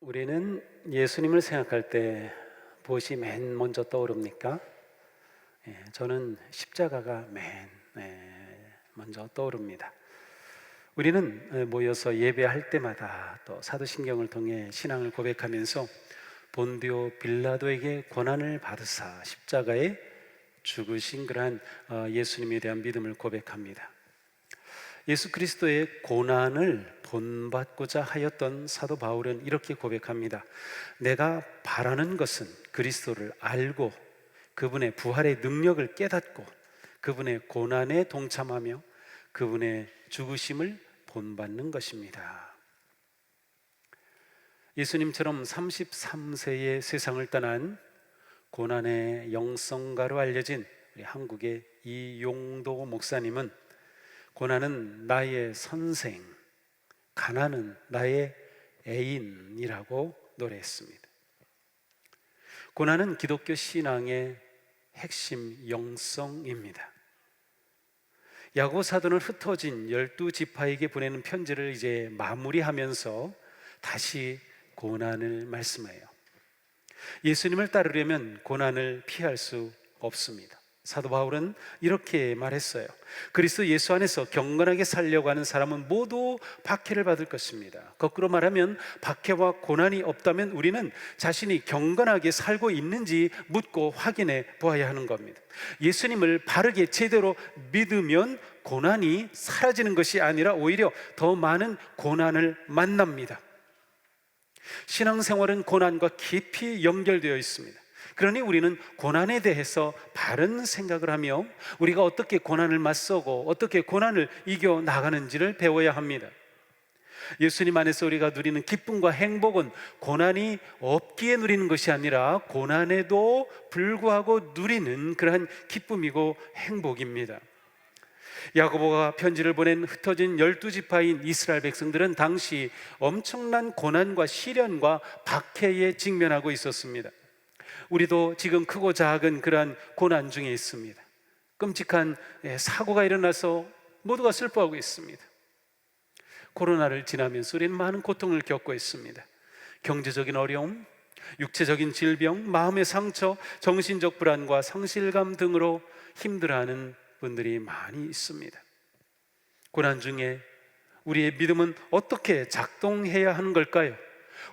우리는 예수님을 생각할 때 무엇이 맨 먼저 떠오릅니까? 저는 십자가가 먼저 떠오릅니다. 우리는 모여서 예배할 때마다 또 사도신경을 통해 신앙을 고백하면서 본디오 빌라도에게 고난을 받으사 십자가에 죽으신 그러한 예수님에 대한 믿음을 고백합니다. 예수 그리스도의 고난을 본받고자 하였던 사도 바울은 이렇게 고백합니다. 내가 바라는 것은 그리스도를 알고 그분의 부활의 능력을 깨닫고 그분의 고난에 동참하며 그분의 죽으심을 본받는 것입니다. 예수님처럼 33세에 세상을 떠난 고난의 영성가로 알려진 우리 한국의 이용도 목사님은 고난은 나의 선생, 가난은 나의 애인이라고 노래했습니다. 고난은 기독교 신앙의 핵심 영성입니다. 야고보 사도는 흩어진 12지파에게 보내는 편지를 이제 마무리하면서 다시 고난을 말씀해요. 예수님을 따르려면 고난을 피할 수 없습니다. 사도 바울은 이렇게 말했어요. 그리스도 예수 안에서 경건하게 살려고 하는 사람은 모두 박해를 받을 것입니다. 거꾸로 말하면 박해와 고난이 없다면 우리는 자신이 경건하게 살고 있는지 묻고 확인해 보아야 하는 겁니다. 예수님을 바르게 제대로 믿으면 고난이 사라지는 것이 아니라 오히려 더 많은 고난을 만납니다. 신앙생활은 고난과 깊이 연결되어 있습니다. 그러니 우리는 고난에 대해서 바른 생각을 하며 우리가 어떻게 고난을 맞서고 어떻게 고난을 이겨 나가는지를 배워야 합니다. 예수님 안에서 우리가 누리는 기쁨과 행복은 고난이 없기에 누리는 것이 아니라 고난에도 불구하고 누리는 그러한 기쁨이고 행복입니다. 야고보가 편지를 보낸 흩어진 12지파인 이스라엘 백성들은 당시 엄청난 고난과 시련과 박해에 직면하고 있었습니다. 우리도 지금 크고 작은 그러한 고난 중에 있습니다. 끔찍한 사고가 일어나서 모두가 슬퍼하고 있습니다. 코로나를 지나면서 우리는 많은 고통을 겪고 있습니다. 경제적인 어려움, 육체적인 질병, 마음의 상처, 정신적 불안과 상실감 등으로 힘들어하는 분들이 많이 있습니다. 고난 중에 우리의 믿음은 어떻게 작동해야 하는 걸까요?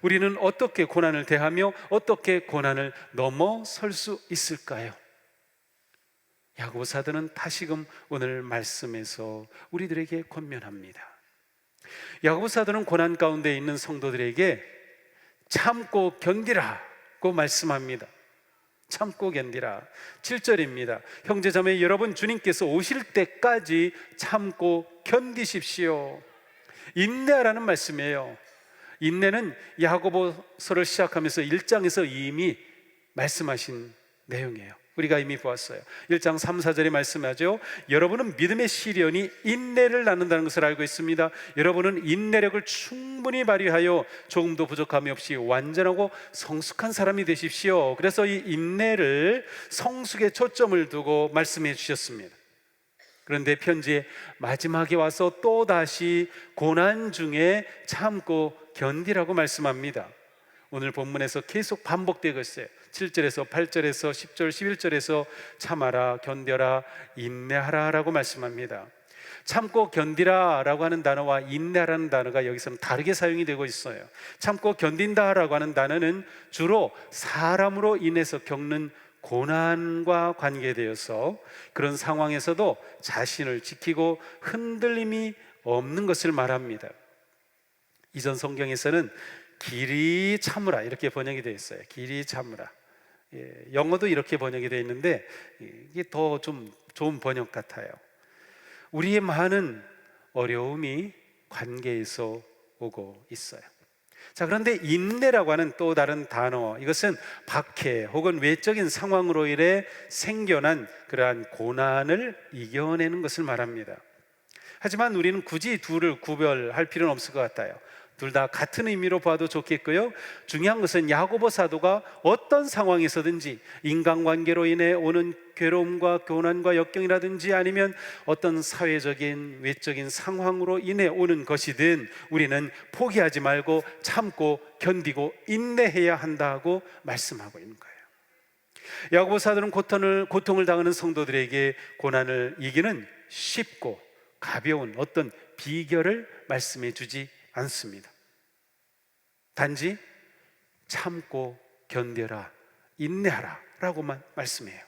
우리는 어떻게 고난을 대하며 어떻게 고난을 넘어설 수 있을까요? 야고보 사도는 다시금 오늘 말씀에서 우리들에게 권면합니다. 야고보 사도는 고난 가운데 있는 성도들에게 참고 견디라고 말씀합니다. 참고 견디라. 7절입니다. 형제자매 여러분, 주님께서 오실 때까지 참고 견디십시오. 인내하라는 말씀이에요. 인내는 야고보서를 시작하면서 1장에서 이미 말씀하신 내용이에요. 우리가 이미 보았어요. 1장 3, 4절에 말씀하죠. 여러분은 믿음의 시련이 인내를 낳는다는 것을 알고 있습니다. 여러분은 인내력을 충분히 발휘하여 조금도 부족함이 없이 완전하고 성숙한 사람이 되십시오. 그래서 이 인내를 성숙에 초점을 두고 말씀해 주셨습니다. 그런데 편지의 마지막에 와서 또다시 고난 중에 참고 견디라고 말씀합니다. 오늘 본문에서 계속 반복되고 있어요. 7절에서 8절에서 10절, 11절에서 참아라, 견뎌라, 인내하라 라고 말씀합니다. 참고 견디라 라고 하는 단어와 인내라는 단어가 여기서는 다르게 사용이 되고 있어요. 참고 견딘다 라고 하는 단어는 주로 사람으로 인해서 겪는 고난과 관계되어서 그런 상황에서도 자신을 지키고 흔들림이 없는 것을 말합니다. 이전 성경에서는 길이 참으라 이렇게 번역이 되어 있어요. 길이 참으라. 영어도 이렇게 번역이 되어 있는데 이게 더 좀 좋은 번역 같아요. 우리의 많은 어려움이 관계에서 오고 있어요. 자, 그런데 인내라고 하는 또 다른 단어, 이것은 박해 혹은 외적인 상황으로 인해 생겨난 그러한 고난을 이겨내는 것을 말합니다. 하지만 우리는 굳이 둘을 구별할 필요는 없을 것 같아요. 둘 다 같은 의미로 봐도 좋겠고요. 중요한 것은 야고보 사도가 어떤 상황에서든지 인간관계로 인해 오는 괴로움과 고난과 역경이라든지 아니면 어떤 사회적인 외적인 상황으로 인해 오는 것이든 우리는 포기하지 말고 참고 견디고 인내해야 한다고 말씀하고 있는 거예요. 야고보 사도는 고통을 당하는 성도들에게 고난을 이기는 쉽고 가벼운 어떤 비결을 말씀해 주지 않습니다. 단지 참고 견뎌라, 인내하라 라고만 말씀해요.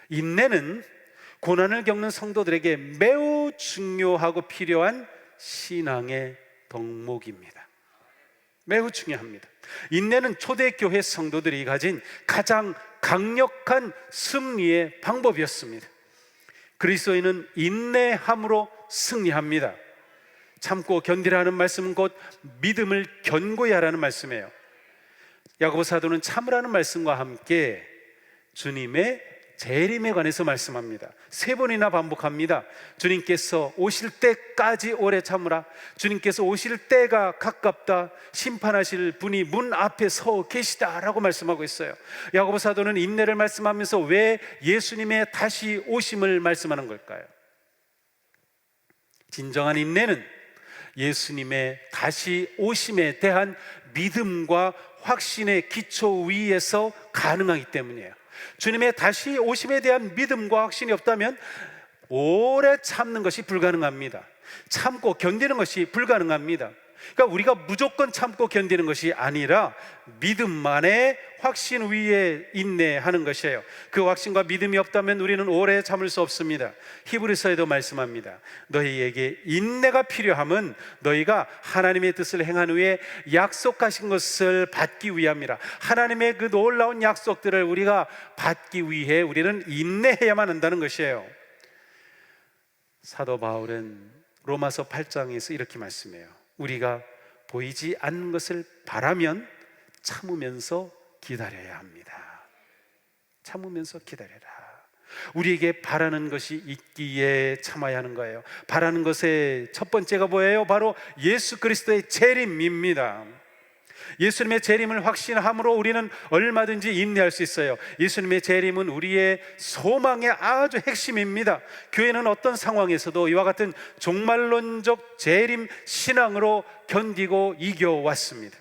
인내는 고난을 겪는 성도들에게 매우 중요하고 필요한 신앙의 덕목입니다. 매우 중요합니다. 인내는 초대교회 성도들이 가진 가장 강력한 승리의 방법이었습니다. 그리스도인은 인내함으로 승리합니다. 참고 견디라는 말씀은 곧 믿음을 견고히 하라는 말씀이에요. 야고보 사도는 참으라는 말씀과 함께 주님의 재림에 관해서 말씀합니다. 3번이나 반복합니다. 주님께서 오실 때까지 오래 참으라. 주님께서 오실 때가 가깝다. 심판하실 분이 문 앞에 서 계시다 라고 말씀하고 있어요. 야고보 사도는 인내를 말씀하면서 왜 예수님의 다시 오심을 말씀하는 걸까요? 진정한 인내는 예수님의 다시 오심에 대한 믿음과 확신의 기초 위에서 가능하기 때문이에요. 주님의 다시 오심에 대한 믿음과 확신이 없다면 오래 참는 것이 불가능합니다. 참고 견디는 것이 불가능합니다. 그러니까 우리가 무조건 참고 견디는 것이 아니라 믿음만의 확신 위에 인내하는 것이에요. 그 확신과 믿음이 없다면 우리는 오래 참을 수 없습니다. 히브리서에도 말씀합니다. 너희에게 인내가 필요함은 너희가 하나님의 뜻을 행한 후에 약속하신 것을 받기 위함이라. 하나님의 그 놀라운 약속들을 우리가 받기 위해 우리는 인내해야만 한다는 것이에요. 사도 바울은 로마서 8장에서 이렇게 말씀해요. 우리가 보이지 않는 것을 바라면 참으면서 기다려야 합니다. 참으면서 기다려라. 우리에게 바라는 것이 있기에 참아야 하는 거예요. 바라는 것의 첫 번째가 뭐예요? 바로 예수 그리스도의 재림입니다. 예수님의 재림을 확신함으로 우리는 얼마든지 인내할 수 있어요. 예수님의 재림은 우리의 소망의 아주 핵심입니다. 교회는 어떤 상황에서도 이와 같은 종말론적 재림 신앙으로 견디고 이겨왔습니다.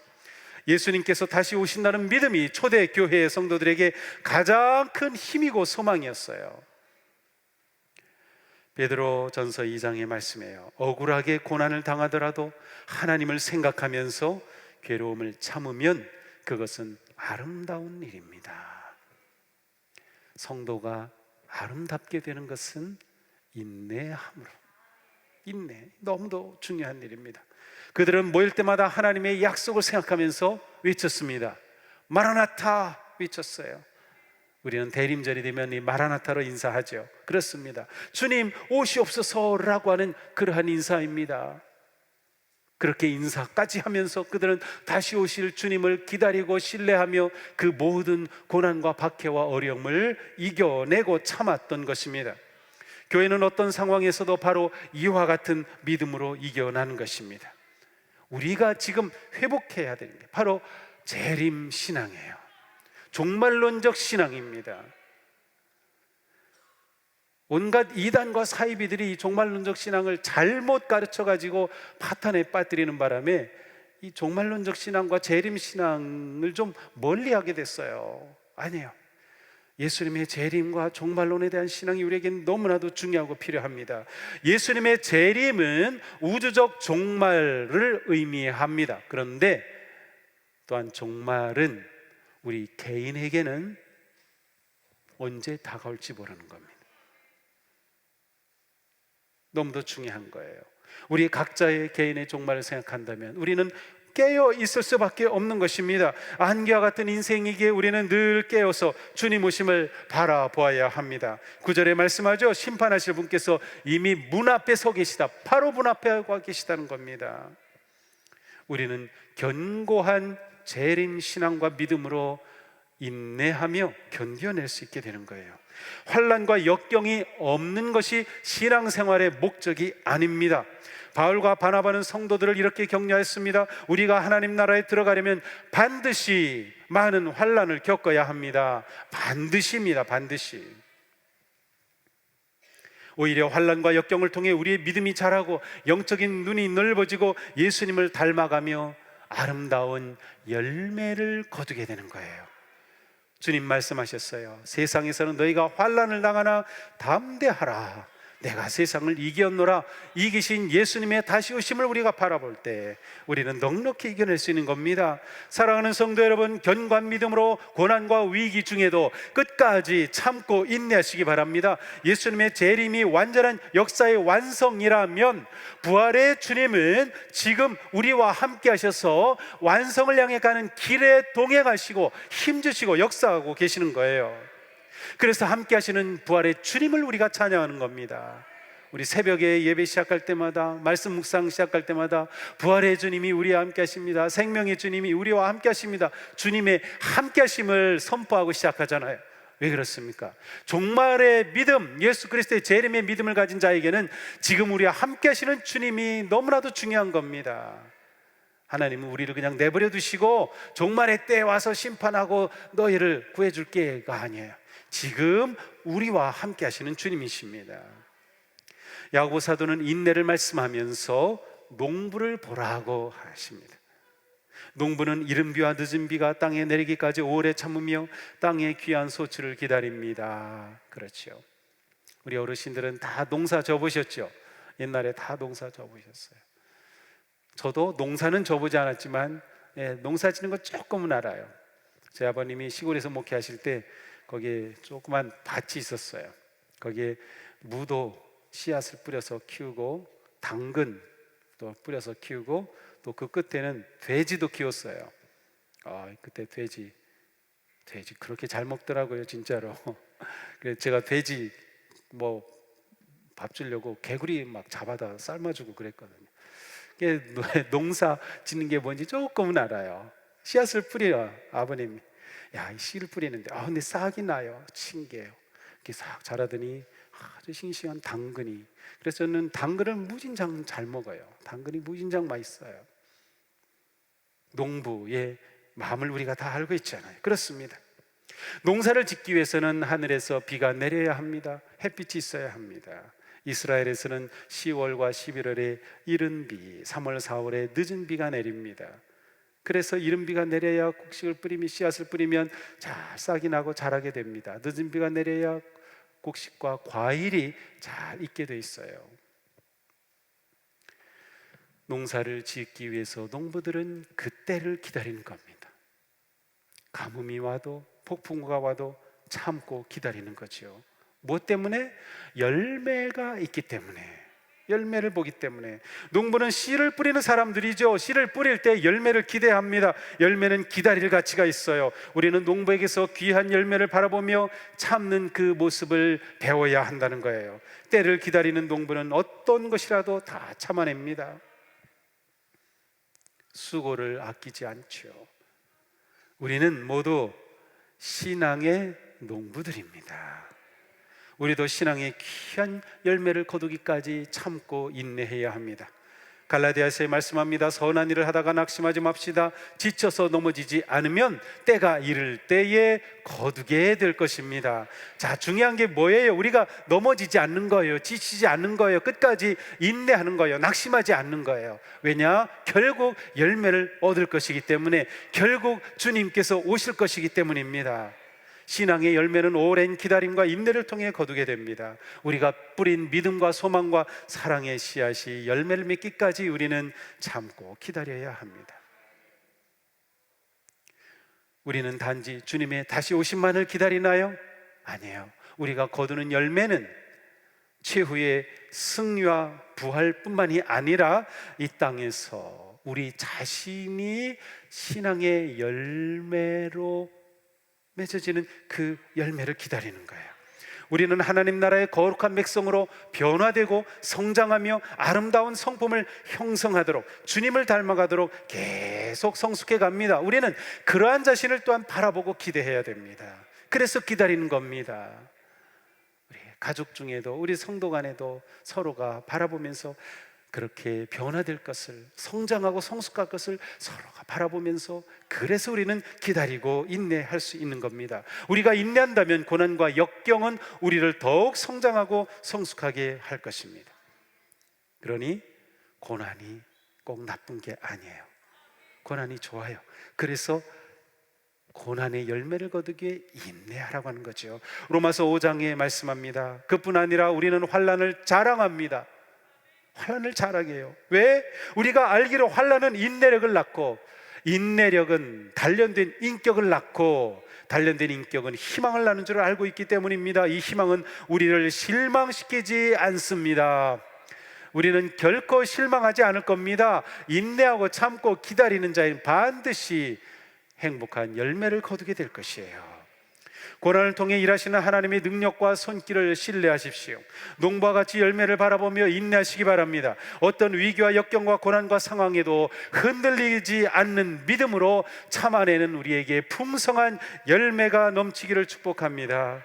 예수님께서 다시 오신다는 믿음이 초대교회의 성도들에게 가장 큰 힘이고 소망이었어요. 베드로전서 2장의 말씀이에요. 억울하게 고난을 당하더라도 하나님을 생각하면서 괴로움을 참으면 그것은 아름다운 일입니다. 성도가 아름답게 되는 것은 인내함으로. 인내, 너무도 중요한 일입니다. 그들은 모일 때마다 하나님의 약속을 생각하면서 외쳤습니다. 마라나타 외쳤어요. 우리는 대림절이 되면 이 마라나타로 인사하죠. 그렇습니다. 주님 오시옵소서라고 하는 그러한 인사입니다. 그렇게 인사까지 하면서 그들은 다시 오실 주님을 기다리고 신뢰하며 그 모든 고난과 박해와 어려움을 이겨내고 참았던 것입니다. 교회는 어떤 상황에서도 바로 이와 같은 믿음으로 이겨나는 것입니다. 우리가 지금 회복해야 되는 게 바로 재림 신앙이에요. 종말론적 신앙입니다. 온갖 이단과 사이비들이 이 종말론적 신앙을 잘못 가르쳐가지고 파탄에 빠뜨리는 바람에 이 종말론적 신앙과 재림 신앙을 좀 멀리하게 됐어요. 아니에요. 예수님의 재림과 종말론에 대한 신앙이 우리에게는 너무나도 중요하고 필요합니다. 예수님의 재림은 우주적 종말을 의미합니다. 그런데 또한 종말은 우리 개인에게는 언제 다가올지 모르는 겁니다. 너무도 중요한 거예요. 우리 각자의 개인의 종말을 생각한다면 우리는 깨어 있을 수밖에 없는 것입니다. 안개와 같은 인생이기에 우리는 늘 깨어서 주님 오심을 바라보아야 합니다. 9절에 말씀하죠. 심판하실 분께서 이미 문 앞에 서 계시다. 바로 문 앞에 와 계시다는 겁니다. 우리는 견고한 재림 신앙과 믿음으로 인내하며 견뎌낼 수 있게 되는 거예요. 환난과 역경이 없는 것이 신앙생활의 목적이 아닙니다. 바울과 바나바는 성도들을 이렇게 격려했습니다. 우리가 하나님 나라에 들어가려면 반드시 많은 환난을 겪어야 합니다. 반드시입니다. 반드시. 오히려 환난과 역경을 통해 우리의 믿음이 자라고 영적인 눈이 넓어지고 예수님을 닮아가며 아름다운 열매를 거두게 되는 거예요. 주님 말씀하셨어요. 세상에서는 너희가 환난을 당하나 담대하라. 내가 세상을 이겼노라. 이기신 예수님의 다시 오심을 우리가 바라볼 때 우리는 넉넉히 이겨낼 수 있는 겁니다. 사랑하는 성도 여러분, 견고한 믿음으로 고난과 위기 중에도 끝까지 참고 인내하시기 바랍니다. 예수님의 재림이 완전한 역사의 완성이라면 부활의 주님은 지금 우리와 함께 하셔서 완성을 향해 가는 길에 동행하시고 힘주시고 역사하고 계시는 거예요. 그래서 함께 하시는 부활의 주님을 우리가 찬양하는 겁니다. 우리 새벽에 예배 시작할 때마다, 말씀 묵상 시작할 때마다 부활의 주님이 우리와 함께 하십니다. 생명의 주님이 우리와 함께 하십니다. 주님의 함께 하심을 선포하고 시작하잖아요. 왜 그렇습니까? 종말의 믿음, 예수 그리스도의 재림의 믿음을 가진 자에게는 지금 우리와 함께 하시는 주님이 너무나도 중요한 겁니다. 하나님은 우리를 그냥 내버려 두시고 종말의 때에 와서 심판하고 너희를 구해줄게가 아니에요. 지금 우리와 함께 하시는 주님이십니다. 야고보 사도는 인내를 말씀하면서 농부를 보라고 하십니다. 농부는 이른 비와 늦은 비가 땅에 내리기까지 오래 참으며 땅의 귀한 소출을 기다립니다. 그렇죠. 우리 어르신들은 다 농사 져보셨죠? 옛날에 다 농사 져보셨어요. 저도 농사는 져보지 않았지만 농사 짓는 거 조금은 알아요. 제 아버님이 시골에서 목회하실 때 거기에 조그만 밭이 있었어요. 거기에 무도 씨앗을 뿌려서 키우고 당근 또 뿌려서 키우고 또 그 끝에는 돼지도 키웠어요. 그때 돼지 그렇게 잘 먹더라고요, 진짜로. 그래서 제가 돼지 밥 주려고 개구리 막 잡아다 삶아주고 그랬거든요. 농사 짓는 게 뭔지 조금은 알아요. 씨앗을 뿌려 아버님이 이 씨를 뿌리는데 근데 싹이 나요. 신기해요. 이렇게 싹 자라더니 아주 싱싱한 당근이. 그래서 저는 당근을 무진장 잘 먹어요. 당근이 무진장 맛있어요. 농부의 마음을 우리가 다 알고 있잖아요. 그렇습니다. 농사를 짓기 위해서는 하늘에서 비가 내려야 합니다. 햇빛이 있어야 합니다. 이스라엘에서는 10월과 11월에 이른 비, 3월, 4월에 늦은 비가 내립니다. 그래서 이른 비가 내려야 곡식을 뿌리면 씨앗을 뿌리면 잘 싹이 나고 자라게 됩니다. 늦은 비가 내려야 곡식과 과일이 잘 익게 돼 있어요. 농사를 짓기 위해서 농부들은 그때를 기다리는 겁니다. 가뭄이 와도 폭풍우가 와도 참고 기다리는 거죠. 무엇 때문에? 열매가 있기 때문에, 열매를 보기 때문에. 농부는 씨를 뿌리는 사람들이죠. 씨를 뿌릴 때 열매를 기대합니다. 열매는 기다릴 가치가 있어요. 우리는 농부에게서 귀한 열매를 바라보며 참는 그 모습을 배워야 한다는 거예요. 때를 기다리는 농부는 어떤 것이라도 다 참아냅니다. 수고를 아끼지 않죠. 우리는 모두 신앙의 농부들입니다. 우리도 신앙의 귀한 열매를 거두기까지 참고 인내해야 합니다. 갈라디아서에 말씀합니다. 선한 일을 하다가 낙심하지 맙시다. 지쳐서 넘어지지 않으면 때가 이를 때에 거두게 될 것입니다. 자, 중요한 게 뭐예요? 우리가 넘어지지 않는 거예요. 지치지 않는 거예요. 끝까지 인내하는 거예요. 낙심하지 않는 거예요. 왜냐? 결국 열매를 얻을 것이기 때문에, 결국 주님께서 오실 것이기 때문입니다. 신앙의 열매는 오랜 기다림과 인내를 통해 거두게 됩니다. 우리가 뿌린 믿음과 소망과 사랑의 씨앗이 열매를 맺기까지 우리는 참고 기다려야 합니다. 우리는 단지 주님의 다시 오심만을 기다리나요? 아니에요. 우리가 거두는 열매는 최후의 승리와 부활뿐만이 아니라 이 땅에서 우리 자신이 신앙의 열매로 맺어지는 그 열매를 기다리는 거예요. 우리는 하나님 나라의 거룩한 백성으로 변화되고 성장하며 아름다운 성품을 형성하도록, 주님을 닮아가도록 계속 성숙해 갑니다. 우리는 그러한 자신을 또한 바라보고 기대해야 됩니다. 그래서 기다리는 겁니다. 우리 가족 중에도, 우리 성도 간에도 서로가 바라보면서 그렇게 변화될 것을, 성장하고 성숙할 것을 서로가 바라보면서, 그래서 우리는 기다리고 인내할 수 있는 겁니다. 우리가 인내한다면 고난과 역경은 우리를 더욱 성장하고 성숙하게 할 것입니다. 그러니 고난이 꼭 나쁜 게 아니에요. 고난이 좋아요. 그래서 고난의 열매를 거두기 위해 인내하라고 하는 거죠. 로마서 5장에 말씀합니다. 그뿐 아니라 우리는 환난을 자랑합니다. 환난을 자랑하게 해요. 왜? 우리가 알기로 환난은 인내력을 낳고, 인내력은 단련된 인격을 낳고, 단련된 인격은 희망을 낳는 줄 알고 있기 때문입니다. 이 희망은 우리를 실망시키지 않습니다. 우리는 결코 실망하지 않을 겁니다. 인내하고 참고 기다리는 자는 반드시 행복한 열매를 거두게 될 것이에요. 고난을 통해 일하시는 하나님의 능력과 손길을 신뢰하십시오. 농부와 같이 열매를 바라보며 인내하시기 바랍니다. 어떤 위기와 역경과 고난과 상황에도 흔들리지 않는 믿음으로 참아내는 우리에게 풍성한 열매가 넘치기를 축복합니다.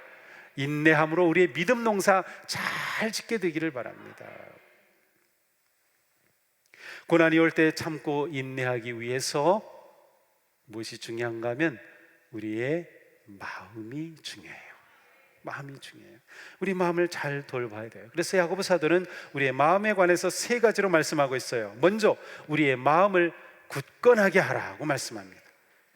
인내함으로 우리의 믿음 농사 잘 짓게 되기를 바랍니다. 고난이 올 때 참고 인내하기 위해서 무엇이 중요한가 하면 우리의 마음이 중요해요. 마음이 중요해요. 우리 마음을 잘 돌봐야 돼요. 그래서 야고보 사도는 우리의 마음에 관해서 세 가지로 말씀하고 있어요. 먼저 우리의 마음을 굳건하게 하라고 말씀합니다.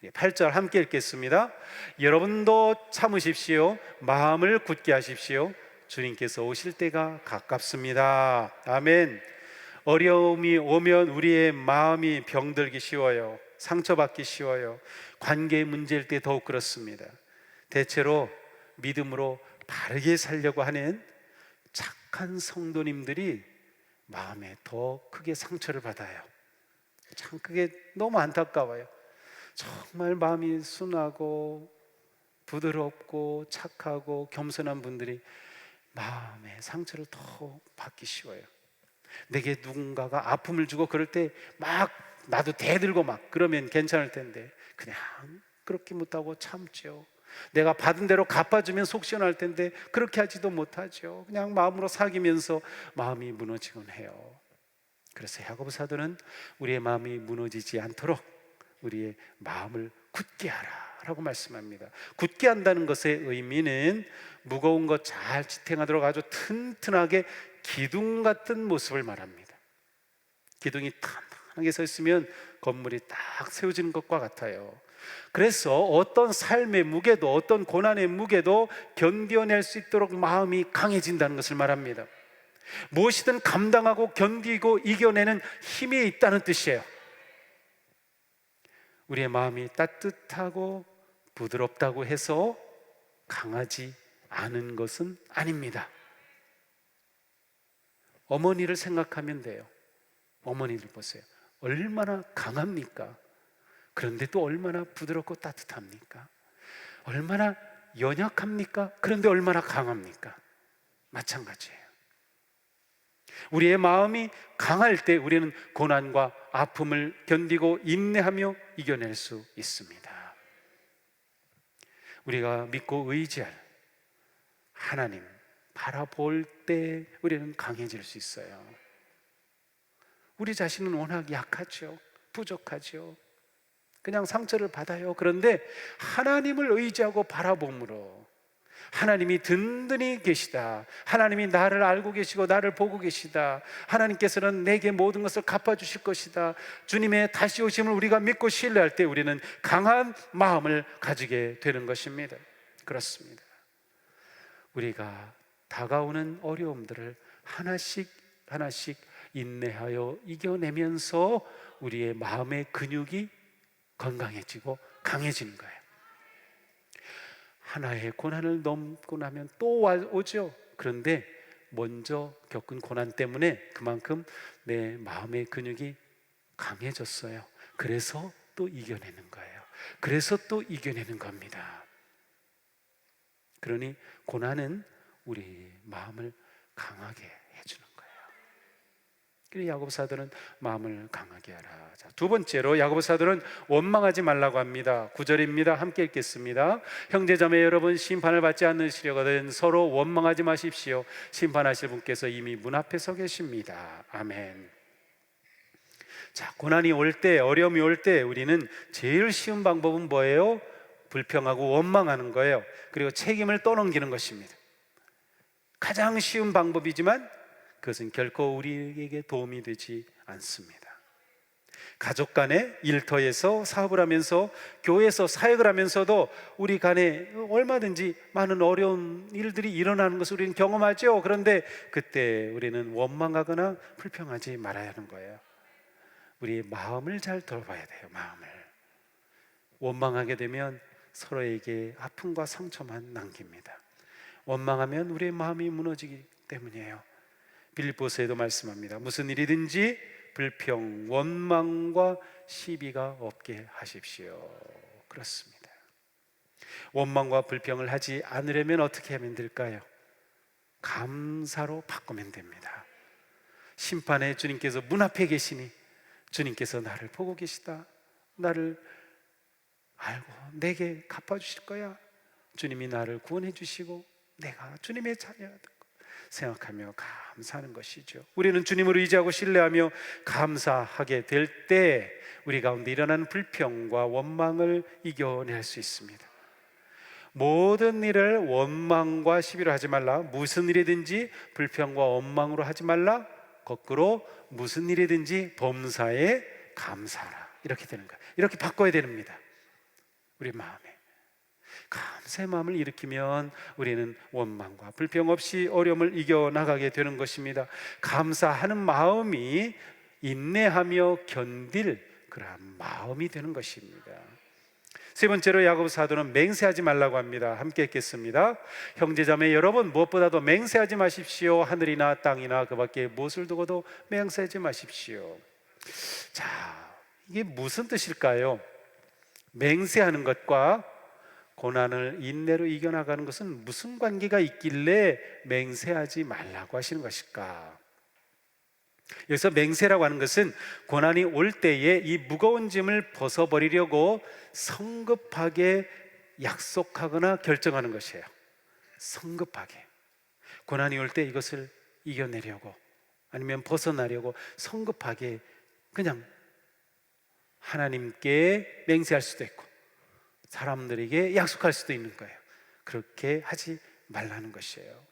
8절 함께 읽겠습니다. 여러분도 참으십시오. 마음을 굳게 하십시오. 주님께서 오실 때가 가깝습니다. 아멘. 어려움이 오면 우리의 마음이 병들기 쉬워요. 상처받기 쉬워요. 관계의 문제일 때 더욱 그렇습니다. 대체로 믿음으로 바르게 살려고 하는 착한 성도님들이 마음에 더 크게 상처를 받아요. 참 그게 너무 안타까워요. 정말 마음이 순하고 부드럽고 착하고 겸손한 분들이 마음에 상처를 더 받기 쉬워요. 내게 누군가가 아픔을 주고 그럴 때 막 나도 대들고 막 그러면 괜찮을 텐데 그냥 그렇게 못하고 참죠. 내가 받은 대로 갚아주면 속 시원할 텐데 그렇게 하지도 못하죠. 그냥 마음으로 사귀면서 마음이 무너지곤 해요. 그래서 야고보 사도는 우리의 마음이 무너지지 않도록 우리의 마음을 굳게 하라 라고 말씀합니다. 굳게 한다는 것의 의미는 무거운 것 잘 지탱하도록 아주 튼튼하게 기둥 같은 모습을 말합니다. 기둥이 탄탄하게 서 있으면 건물이 딱 세워지는 것과 같아요. 그래서 어떤 삶의 무게도, 어떤 고난의 무게도 견뎌낼 수 있도록 마음이 강해진다는 것을 말합니다. 무엇이든 감당하고 견디고 이겨내는 힘이 있다는 뜻이에요. 우리의 마음이 따뜻하고 부드럽다고 해서 강하지 않은 것은 아닙니다. 어머니를 생각하면 돼요. 어머니들 보세요. 얼마나 강합니까? 그런데 또 얼마나 부드럽고 따뜻합니까? 얼마나 연약합니까? 그런데 얼마나 강합니까? 마찬가지예요. 우리의 마음이 강할 때 우리는 고난과 아픔을 견디고 인내하며 이겨낼 수 있습니다. 우리가 믿고 의지할 하나님 바라볼 때 우리는 강해질 수 있어요. 우리 자신은 워낙 약하죠. 부족하죠. 그냥 상처를 받아요. 그런데 하나님을 의지하고 바라봄으로 하나님이 든든히 계시다, 하나님이 나를 알고 계시고 나를 보고 계시다, 하나님께서는 내게 모든 것을 갚아주실 것이다, 주님의 다시 오심을 우리가 믿고 신뢰할 때 우리는 강한 마음을 가지게 되는 것입니다. 그렇습니다. 우리가 다가오는 어려움들을 하나씩 하나씩 인내하여 이겨내면서 우리의 마음의 근육이 건강해지고 강해지는 거예요. 하나의 고난을 넘고 나면 또 오죠. 그런데 먼저 겪은 고난 때문에 그만큼 내 마음의 근육이 강해졌어요. 그래서 또 이겨내는 거예요. 그래서 또 이겨내는 겁니다. 그러니 고난은 우리 마음을 강하게 해주는 거예요. 그래서 야고보 사도는 마음을 강하게 하라. 자, 두 번째로 야고보 사도는 원망하지 말라고 합니다. 9절입니다. 함께 읽겠습니다. 형제자매 여러분, 심판을 받지 않으시려거든 서로 원망하지 마십시오. 심판하실 분께서 이미 문 앞에 서 계십니다. 아멘. 자, 고난이 올 때, 어려움이 올 때 우리는 제일 쉬운 방법은 뭐예요? 불평하고 원망하는 거예요. 그리고 책임을 떠넘기는 것입니다. 가장 쉬운 방법이지만 그것은 결코 우리에게 도움이 되지 않습니다. 가족 간에 일터에서 사업을 하면서 교회에서 사역을 하면서도 우리 간에 얼마든지 많은 어려운 일들이 일어나는 것을 우리는 경험하죠. 그런데 그때 우리는 원망하거나 불평하지 말아야 하는 거예요. 우리의 마음을 잘 돌봐야 돼요. 마음을. 원망하게 되면 서로에게 아픔과 상처만 남깁니다. 원망하면 우리의 마음이 무너지기 때문이에요. 빌립보서에도 말씀합니다. 무슨 일이든지 불평, 원망과 시비가 없게 하십시오. 그렇습니다. 원망과 불평을 하지 않으려면 어떻게 하면 될까요? 감사로 바꾸면 됩니다. 심판에 주님께서 문 앞에 계시니 주님께서 나를 보고 계시다, 나를 알고 내게 갚아주실 거야, 주님이 나를 구원해 주시고 내가 주님의 자녀가 생각하며 감사하는 것이죠. 우리는 주님을 의지하고 신뢰하며 감사하게 될 때 우리 가운데 일어나는 불평과 원망을 이겨낼 수 있습니다. 모든 일을 원망과 시비로 하지 말라. 무슨 일이든지 불평과 원망으로 하지 말라. 거꾸로 무슨 일이든지 범사에 감사하라. 이렇게 되는 거예요. 이렇게 바꿔야 됩니다. 우리 마음에 감사의 마음을 일으키면 우리는 원망과 불평 없이 어려움을 이겨나가게 되는 것입니다. 감사하는 마음이 인내하며 견딜 그러한 마음이 되는 것입니다. 세 번째로 야고보 사도는 맹세하지 말라고 합니다. 함께 읽겠습니다. 형제자매 여러분, 무엇보다도 맹세하지 마십시오. 하늘이나 땅이나 그 밖에 무엇을 두고도 맹세하지 마십시오. 자, 이게 무슨 뜻일까요? 맹세하는 것과 고난을 인내로 이겨나가는 것은 무슨 관계가 있길래 맹세하지 말라고 하시는 것일까? 여기서 맹세라고 하는 것은 고난이 올 때에 이 무거운 짐을 벗어버리려고 성급하게 약속하거나 결정하는 것이에요. 성급하게 고난이 올 때 이것을 이겨내려고, 아니면 벗어나려고 성급하게 그냥 하나님께 맹세할 수도 있고 사람들에게 약속할 수도 있는 거예요. 그렇게 하지 말라는 것이에요.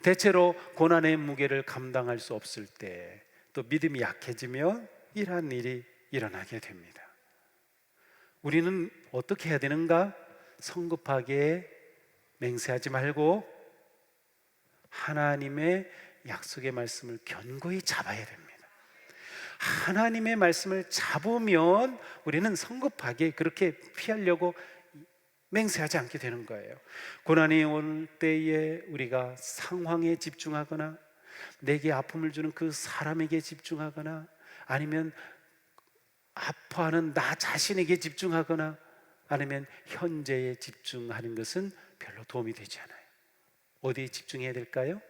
대체로 고난의 무게를 감당할 수 없을 때, 또 믿음이 약해지면 이러한 일이 일어나게 됩니다. 우리는 어떻게 해야 되는가? 성급하게 맹세하지 말고 하나님의 약속의 말씀을 견고히 잡아야 됩니다. 하나님의 말씀을 잡으면 우리는 성급하게 그렇게 피하려고 맹세하지 않게 되는 거예요. 고난이 올 때에 우리가 상황에 집중하거나 내게 아픔을 주는 그 사람에게 집중하거나 아니면 아파하는 나 자신에게 집중하거나 아니면 현재에 집중하는 것은 별로 도움이 되지 않아요. 어디에 집중해야 될까요?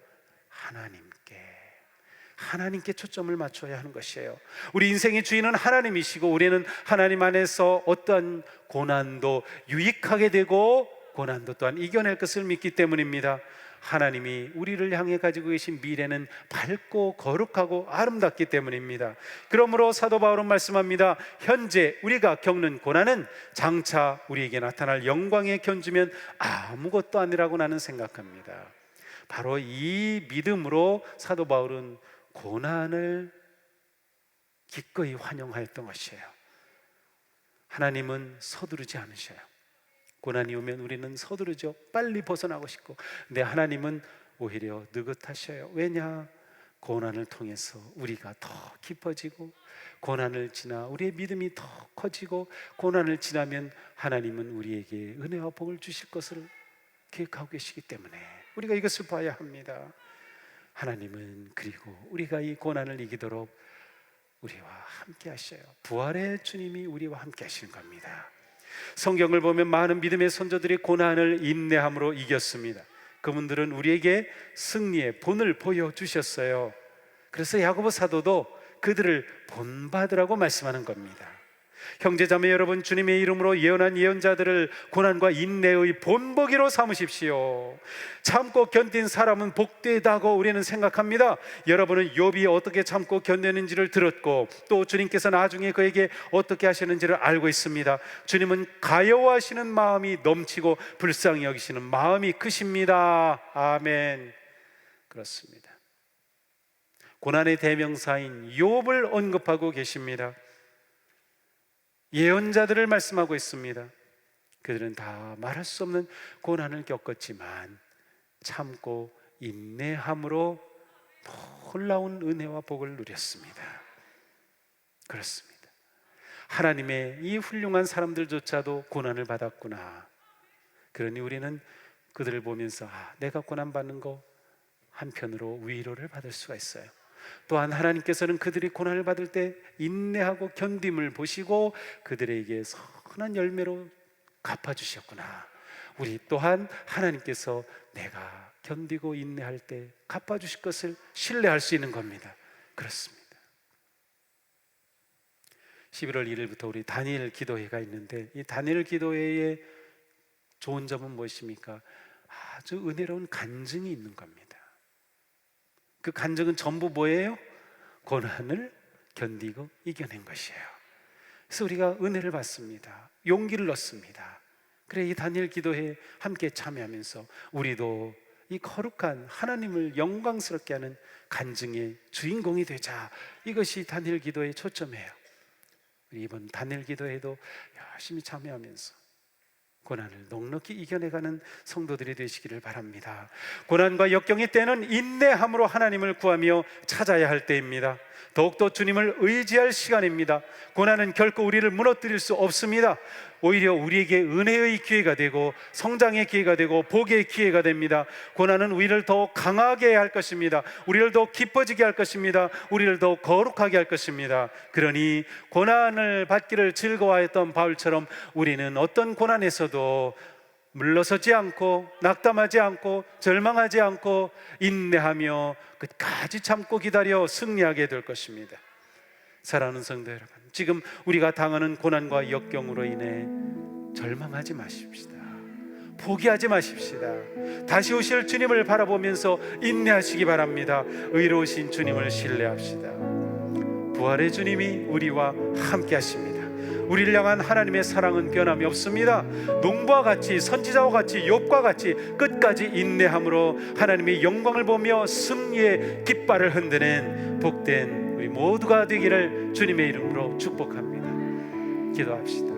하나님께 초점을 맞춰야 하는 것이에요. 우리 인생의 주인은 하나님이시고 우리는 하나님 안에서 어떠한 고난도 유익하게 되고 고난도 또한 이겨낼 것을 믿기 때문입니다. 하나님이 우리를 향해 가지고 계신 미래는 밝고 거룩하고 아름답기 때문입니다. 그러므로 사도 바울은 말씀합니다. 현재 우리가 겪는 고난은 장차 우리에게 나타날 영광에 견주면 아무것도 아니라고 나는 생각합니다. 바로 이 믿음으로 사도 바울은 고난을 기꺼이 환영하였던 것이에요. 하나님은 서두르지 않으셔요. 고난이 오면 우리는 서두르죠. 빨리 벗어나고 싶고. 근데 하나님은 오히려 느긋하셔요. 왜냐? 고난을 통해서 우리가 더 깊어지고 고난을 지나 우리의 믿음이 더 커지고 고난을 지나면 하나님은 우리에게 은혜와 복을 주실 것을 계획하고 계시기 때문에 우리가 이것을 봐야 합니다. 하나님은 그리고 우리가 이 고난을 이기도록 우리와 함께 하셔요. 부활의 주님이 우리와 함께 하시는 겁니다. 성경을 보면 많은 믿음의 선조들이 고난을 인내함으로 이겼습니다. 그분들은 우리에게 승리의 본을 보여주셨어요. 그래서 야고보 사도도 그들을 본받으라고 말씀하는 겁니다. 형제자매 여러분, 주님의 이름으로 예언한 예언자들을 고난과 인내의 본보기로 삼으십시오. 참고 견딘 사람은 복되다고 우리는 생각합니다. 여러분은 욥이 어떻게 참고 견디는지를 들었고, 또 주님께서 나중에 그에게 어떻게 하시는지를 알고 있습니다. 주님은 가여워하시는 마음이 넘치고 불쌍히 여기시는 마음이 크십니다. 아멘. 그렇습니다. 고난의 대명사인 욥을 언급하고 계십니다. 예언자들을 말씀하고 있습니다. 그들은 다 말할 수 없는 고난을 겪었지만 참고 인내함으로 놀라운 은혜와 복을 누렸습니다. 그렇습니다. 하나님의 이 훌륭한 사람들조차도 고난을 받았구나. 그러니 우리는 그들을 보면서 내가 고난받는 거 한편으로 위로를 받을 수가 있어요. 또한 하나님께서는 그들이 고난을 받을 때 인내하고 견딤을 보시고 그들에게 선한 열매로 갚아주셨구나. 우리 또한 하나님께서 내가 견디고 인내할 때 갚아주실 것을 신뢰할 수 있는 겁니다. 그렇습니다. 11월 1일부터 우리 다니엘 기도회가 있는데, 이 다니엘 기도회의 좋은 점은 무엇입니까? 아주 은혜로운 간증이 있는 겁니다. 그 간증은 전부 뭐예요? 고난을 견디고 이겨낸 것이에요. 그래서 우리가 은혜를 받습니다. 용기를 얻습니다. 그래, 이 다니엘 기도회에 함께 참여하면서 우리도 이 거룩한 하나님을 영광스럽게 하는 간증의 주인공이 되자. 이것이 다니엘 기도회의 초점이에요. 우리 이번 다니엘 기도회에도 열심히 참여하면서 고난을 넉넉히 이겨내가는 성도들이 되시기를 바랍니다. 고난과 역경의 때는 인내함으로 하나님을 구하며 찾아야 할 때입니다. 더욱더 주님을 의지할 시간입니다. 고난은 결코 우리를 무너뜨릴 수 없습니다. 오히려 우리에게 은혜의 기회가 되고 성장의 기회가 되고 복의 기회가 됩니다. 고난은 우리를 더 강하게 할 것입니다. 우리를 더 기뻐지게 할 것입니다. 우리를 더 거룩하게 할 것입니다. 그러니 고난을 받기를 즐거워했던 바울처럼 우리는 어떤 고난에서도 물러서지 않고 낙담하지 않고 절망하지 않고 인내하며 끝까지 참고 기다려 승리하게 될 것입니다. 사랑하는 성도 여러분, 지금 우리가 당하는 고난과 역경으로 인해 절망하지 마십시다. 포기하지 마십시다. 다시 오실 주님을 바라보면서 인내하시기 바랍니다. 의로우신 주님을 신뢰합시다. 부활의 주님이 우리와 함께 하십니다. 우리를 향한 하나님의 사랑은 변함이 없습니다. 농부와 같이, 선지자와 같이, 욥과 같이 끝까지 인내함으로 하나님의 영광을 보며 승리의 깃발을 흔드는 복된 우리 모두가 되기를 주님의 이름으로 축복합니다. 기도합시다.